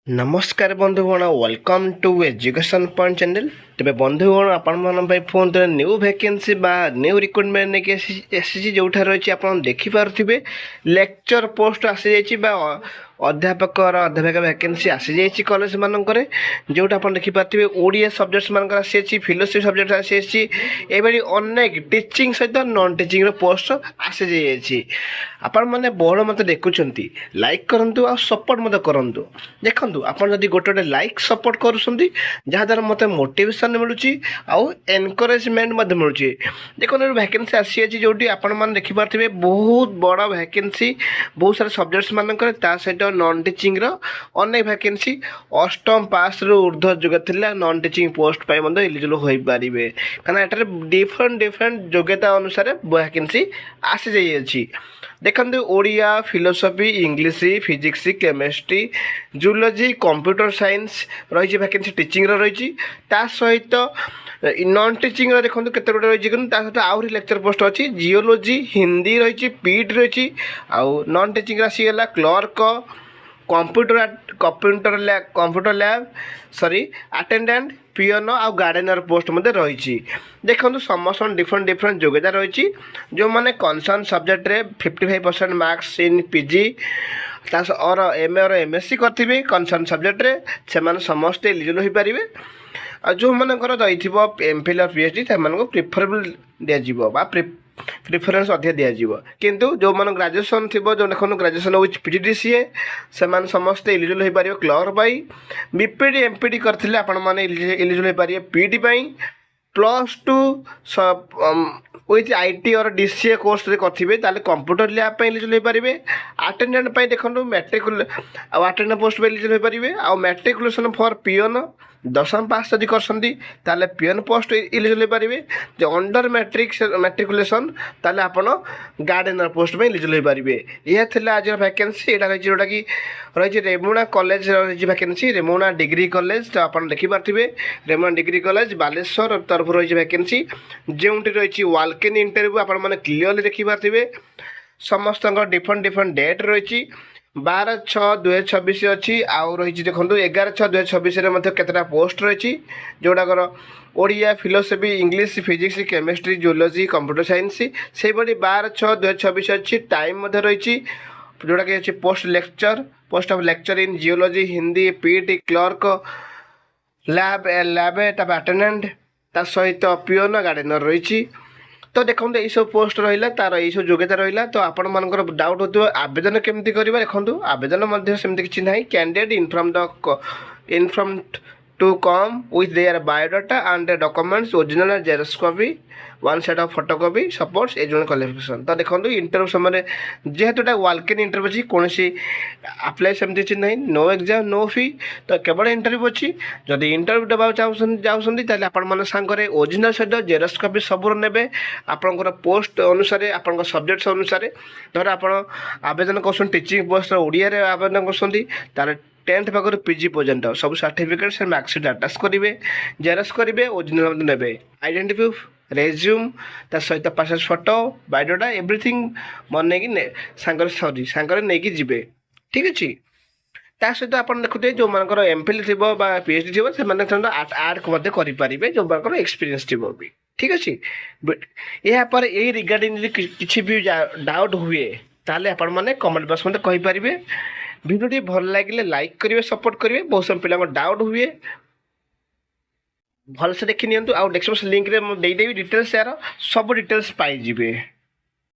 नमस्कार बंधुगण welcome to education point channel. तेरे बंधुगण आपण फोन तो न्यू वैकेंसी बा न्यू रिक्रुटमेंट नहीं जो रही आप देखिपे लेक्चर पोस्ट आसी जा अध्यापक अध्यापिका वैकेंसी आसी जाइए कॉलेज मानक जोटा आप देखिपे ओडिया सब्जेक्ट्स मान आसी फिलोसफी सब्जेक्ट आसी एभली अनेक टीचिंग सहित नॉन टीचिंग पोस्ट आसी जाइए। आपण मैंने बड़ मत देखुं लाइक करूँ आ सपोर्ट मत करूँ। देखो आप गोटे गोटे लाइक सपोर्ट करुँच मत मोटिवेशन मिलूँ आउ एनकरेजमेंट मिलूँ। देखो वैकेंसी आसी जो आपने देखिपे बहुत बड़ वैकेंसी बहुत सारा सब्जेक्ट्स मानक सहित नॉन टीचिंग अनेक वैकेंसी अष्टम पास रु ऊर्ध्व योग्यता नॉन टीचिंग पोस्ट पर एलिजिबल हो पारे कहीं एटार डिफरेंट डिफरेंट योग्यता अनुसार वैकेंसी आसी जाइए। देखते Odia philosophy English physics chemistry zoology computer science रही वैकेंसी टीचिंग रही सहित नॉन टीचिंग देखो केते गोटे रही सहित आहरी लेक्चर पोस्ट अच्छी जियोलॉजी हिंदी रही पीट रही आउ नॉन टीचिंग आसीगला clerk computer lab sorry attendant peon आ गार्डेनर पोस्ट रही। देखो समस्त डिफरेंट डिफरेंट योग्यता रही जो मैंने कनसर्न सब्जेक्ट रे 55% मार्क्स इन पीजी और एमए और एमएससी करेंगे कनसर्न सब्जेक्ट रे से समस्ते एलिजिबल हो पारे। जो मनकर रही एमफिल और पीएचडी से प्रिफरेबल दिज्व प्रिफरेन्स अधिक दिज्व किंतु जो मन ग्रेजुएसन थी जो देखो ग्रेजुएसन विथ पीजीडीसीए से समस्ते एलिजिबल हो पारे क्लर्क पाई बीपीडी एमपीडी करते एलिजिबल हो पारे पीटी +2 विथ आईटी और डीसीए कोर्स करेंगे कंप्यूटर लैब एलिजिबल हो पारे। अटेंडेंट देखो मैट्रिक अटेंडेंट पोस्ट एलिजिबल हो पारे आउ मैट्रिकुलेसन फॉर पियोन दशम पास जब कर पियोन पोस्ट एलिजिबल हो पारे। जो अंडर मैट्रिकुलेसन ताले आपण गार्डेनर पोस्ट में एलिजिबल हो पारे। यह थे आज वैकेंसी यहाँ रही जोटा कि रही रेमुणा कॉलेज रही वैकेंसी रेमुणा डिग्री कॉलेज तो आप देखिपे रेमुणा डिग्री कॉलेज बालेश्वर तरफ रही वैकेंसी जो रही वालकेन इंटरव्यू आप क्लीयरली देखिपे समस्त डिफरेंट डिफरेंट डेट रही 12/6/2026 अच्छी आउ रही देखो 11/6/2026 केतटा पोस्ट रही जोड़ाकर Odia philosophy English physics chemistry zoology computer science से 12/6/2026 अच्छी टाइम रही जोटा कि अच्छी post of lecture in geology Hindi PT clerk lab attendant सहित पियोन गार्डेनर रही। तो देखो ये सब पोस्ट रहा तार ये सब योग्यता रहा तो आपण मानकर डाउट होता आवेदन केमती करेंगे। देखो आवेदन सेमती किसी ना candidate inform to come with their biodata and documents original xerox copy 1 set of photocopy supports educational qualification. तो देखो इंटरव्यू समय जेहेतु वालकेन इंटरव्यू अच्छी कौन आप्लाय सेमती किसी ना नो एग्जाम नो फी तो केवल इंटरव्यू अच्छी जदि इंटरव्यू देवा जाऊँगी आपण सांगे ओरिजिनल सहित जेरॉक्स कॉपी सब ने आपंकर पोस्ट अनुसार आप सब्जेक्ट अनुसार धर आप आवेदन कर टीचिंग पोस्ट ओडिया आवेदन कर 10th पाखर पीजी पर्यंत सब सर्टिफिकेट से मार्कशीट अटाच करेंगे जेरॉक्स करेंगे ओरिजिनल ने आइडेंटिटी प्रूफ रेज्यूम सहित पासपोर्ट फोटो बायोडाटा एवरीथिंग मन सांगे नहीं जीवे ठीक अच्छे। ता सहित आप देखुए जो मनकर एमफिल थी पीएचडी थी से आर्ट को करेंगे जो मनकर एक्सपीरियंस थी भी ठीक अच्छे। यापर यही रिगार्डिंग किसी भी डाउट हुए ताले आपण मैंने कमेंट बॉक्स में कहींपारे। भिडियो भल लगे लाइक करेंगे सपोर्ट करेंगे बहुत सब पिला डाउट हुए भलसे देखी नियंतु आउ डेस्क्रिप्शन लिंक रे देदेवी डिटेल्स यार सब डिटेल्स पाइबे।